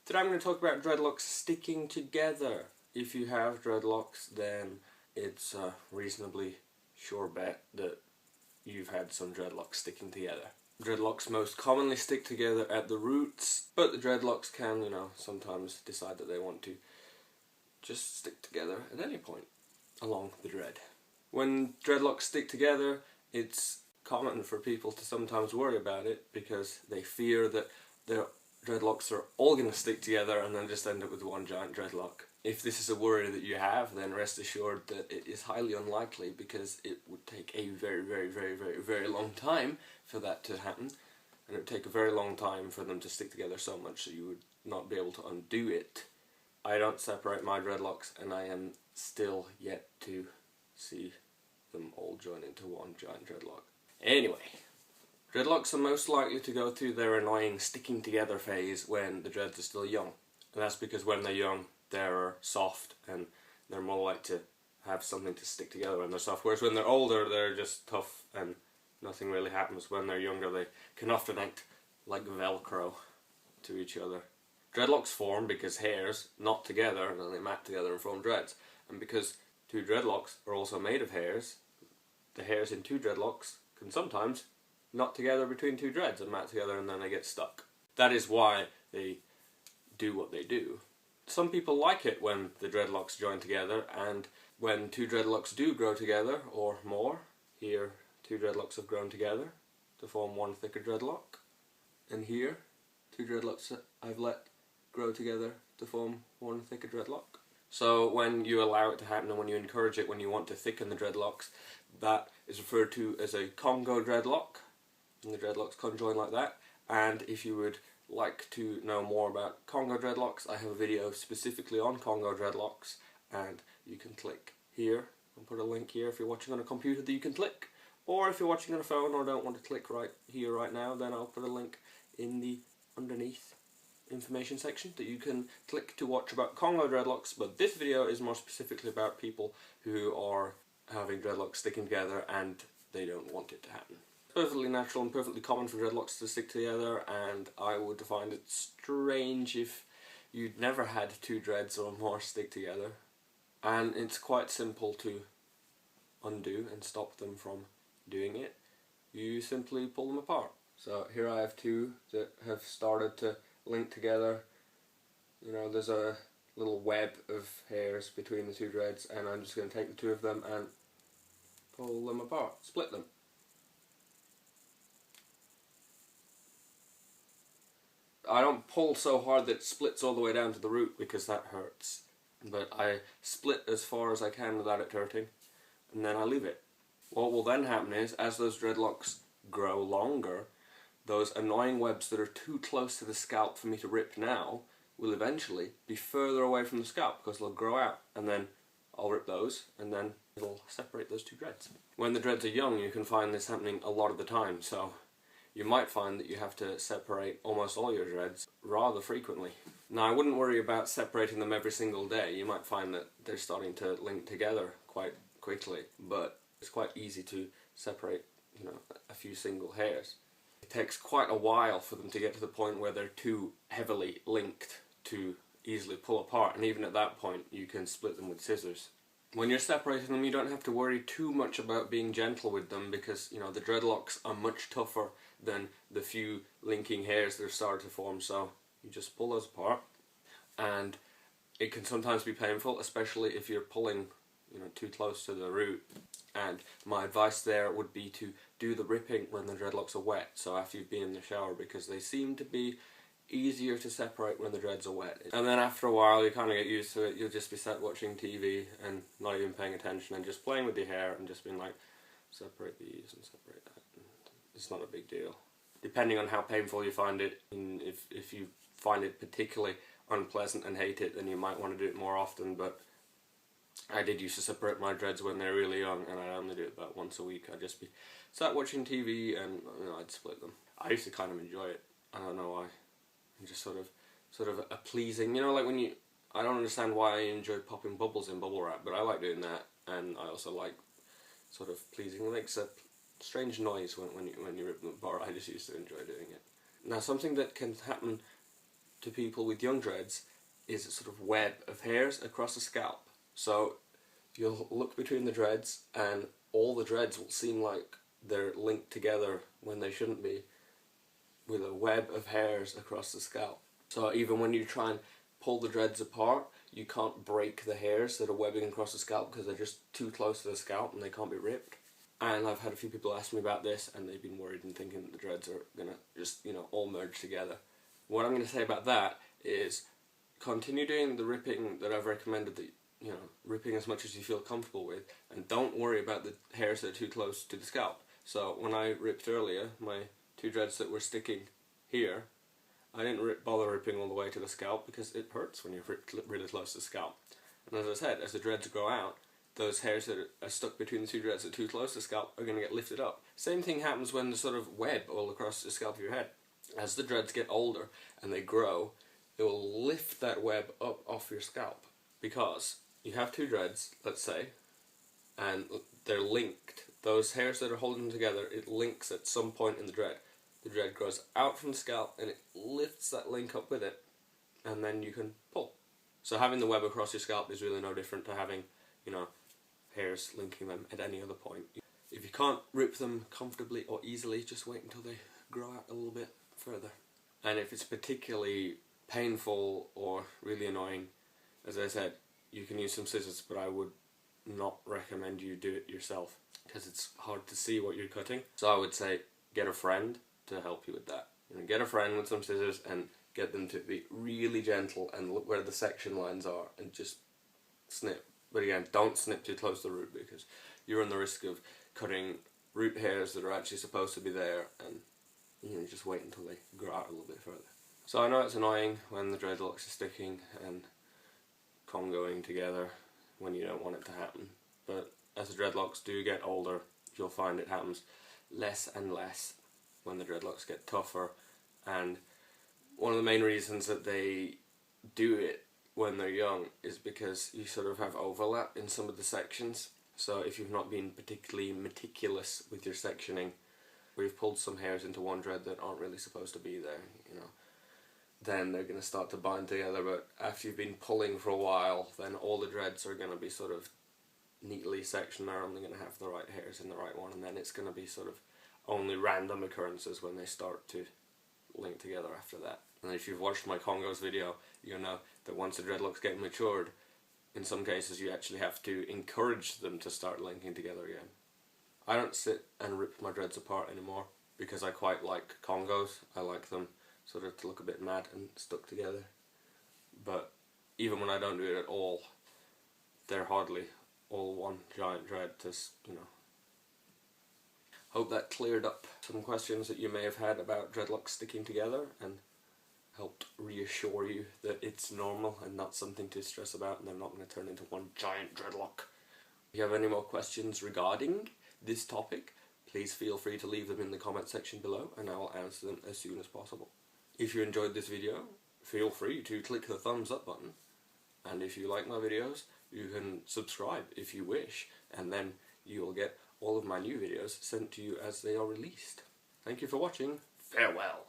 Today I'm going to talk about dreadlocks sticking together. If you have dreadlocks, then it's a reasonably sure bet that you've had some dreadlocks sticking together. Dreadlocks most commonly stick together at the roots, but the dreadlocks can, sometimes decide that they want to just stick together at any point along the dread. When dreadlocks stick together, it's common for people to sometimes worry about it because they fear that their dreadlocks are all going to stick together and then just end up with one giant dreadlock. If this is a worry that you have, then rest assured that it is highly unlikely, because it would take a very long time for that to happen, and it would take a very long time for them to stick together so much that you would not be able to undo it. I don't separate my dreadlocks, and I am still yet to see them all join into one giant dreadlock. Anyway, dreadlocks are most likely to go through their annoying sticking together phase when the dreads are still young. And that's because when they're young, they're soft and they're more likely to have something to stick together when they're soft. Whereas when they're older, they're just tough and nothing really happens. When they're younger, they can often act like Velcro to each other. Dreadlocks form because hairs knot together and then they mat together and form dreads. And because two dreadlocks are also made of hairs, the hairs in two dreadlocks can sometimes knot together between two dreads and mat together, and then they get stuck. That is why they do what they do. Some people like it when the dreadlocks join together, and when two dreadlocks do grow together, or more, here two dreadlocks have grown together to form one thicker dreadlock, and here two dreadlocks that I've let grow together to form one thicker dreadlock. So when you allow it to happen and when you encourage it, when you want to thicken the dreadlocks, that is referred to as a Congo dreadlock, and the dreadlocks conjoin like that. And if you would like to know more about Congo dreadlocks, I have a video specifically on Congo dreadlocks, and you can click here. I'll put a link here if you're watching on a computer that you can click, or if you're watching on a phone or don't want to click right here right now, then I'll put a link in the underneath information section that you can click to watch about Congo dreadlocks. But this video is more specifically about people who are having dreadlocks sticking together and they don't want it to happen. Perfectly natural and perfectly common for dreadlocks to stick together, and I would find it strange if you'd never had two dreads or more stick together. And it's quite simple to undo and stop them from doing it. You simply pull them apart. So here I have two that have started to link together. There's a little web of hairs between the two dreads, and I'm just going to take the two of them and pull them apart, split them. I don't pull so hard that it splits all the way down to the root because that hurts, but I split as far as I can without it hurting, and then I leave it. What will then happen is, as those dreadlocks grow longer, those annoying webs that are too close to the scalp for me to rip now will eventually be further away from the scalp because they'll grow out, and then I'll rip those and then it'll separate those two dreads. When the dreads are young, you can find this happening a lot of the time, so you might find that you have to separate almost all your dreads rather frequently. Now, I wouldn't worry about separating them every single day. You might find that they're starting to link together quite quickly, but it's quite easy to separate, a few single hairs. It takes quite a while for them to get to the point where they're too heavily linked to easily pull apart, and even at that point you can split them with scissors. When you're separating them, you don't have to worry too much about being gentle with them because, the dreadlocks are much tougher than the few linking hairs that have started to form, so you just pull those apart. And it can sometimes be painful, especially if you're pulling, too close to the root. And my advice there would be to do the ripping when the dreadlocks are wet, so after you've been in the shower, because they seem to be easier to separate when the dreads are wet. And then after a while you kind of get used to it. You'll just be sat watching TV and not even paying attention and just playing with your hair and just being like, separate these and separate that. It's not a big deal. Depending on how painful you find it, and if you find it particularly unpleasant and hate it, then you might want to do it more often. But I did used to separate my dreads when they were really young, and I'd only do it about once a week. I'd just be sat watching TV and I'd split them. I used to kind of enjoy it. I don't know why. Just sort of a pleasing, like when I don't understand why I enjoy popping bubbles in bubble wrap, but I like doing that, and I also like sort of pleasing. It makes a strange noise when you rip them apart. I just used to enjoy doing it. Now, something that can happen to people with young dreads is a sort of web of hairs across the scalp. So you'll look between the dreads and all the dreads will seem like they're linked together when they shouldn't be, with a web of hairs across the scalp. So even when you try and pull the dreads apart, you can't break the hairs that are webbing across the scalp because they're just too close to the scalp and they can't be ripped. And I've had a few people ask me about this and they've been worried and thinking that the dreads are going to just, all merge together. What I'm going to say about that is continue doing the ripping that I've recommended, that ripping as much as you feel comfortable with, and don't worry about the hairs that are too close to the scalp. So when I ripped earlier, my two dreads that were sticking here, I didn't bother ripping all the way to the scalp because it hurts when you're ripped really close to the scalp. And as I said, as the dreads grow out, those hairs that are stuck between the two dreads that are too close to the scalp are going to get lifted up. Same thing happens when the sort of web all across the scalp of your head. As the dreads get older and they grow, it will lift that web up off your scalp. Because you have two dreads, let's say, and they're linked. Those hairs that are holding them together, it links at some point in the dread. The dread grows out from the scalp and it lifts that link up with it, and then you can pull. So having the web across your scalp is really no different to having, hairs linking them at any other point. If you can't rip them comfortably or easily, just wait until they grow out a little bit further. And if it's particularly painful or really annoying, as I said, you can use some scissors, but I would not recommend you do it yourself because it's hard to see what you're cutting. So I would say get a friend to help you with that. Get a friend with some scissors and get them to be really gentle and look where the section lines are and just snip. But again, don't snip too close to the root because you run the risk of cutting root hairs that are actually supposed to be there, and just wait until they grow out a little bit further. So I know it's annoying when the dreadlocks are sticking and congoing together when you don't want it to happen, but as the dreadlocks do get older, you'll find it happens less and less when the dreadlocks get tougher. And one of the main reasons that they do it when they're young is because you sort of have overlap in some of the sections. So if you've not been particularly meticulous with your sectioning, we've pulled some hairs into one dread that aren't really supposed to be there, then they're going to start to bind together. But after you've been pulling for a while, then all the dreads are going to be sort of neatly sectioned. They're only going to have the right hairs in the right one, and then it's going to be sort of only random occurrences when they start to link together after that. And if you've watched my Congos video, you'll know that once the dreadlocks get matured, in some cases you actually have to encourage them to start linking together again. I don't sit and rip my dreads apart anymore because I quite like Congos. I like them sort of to look a bit mad and stuck together. But even when I don't do it at all, they're hardly all one giant dread. Hope that cleared up some questions that you may have had about dreadlocks sticking together and helped reassure you that it's normal and not something to stress about, and they're not going to turn into one giant dreadlock. If you have any more questions regarding this topic, please feel free to leave them in the comment section below and I will answer them as soon as possible. If you enjoyed this video, feel free to click the thumbs up button, and if you like my videos, you can subscribe if you wish, and then you will get all of my new videos sent to you as they are released. Thank you for watching. Farewell.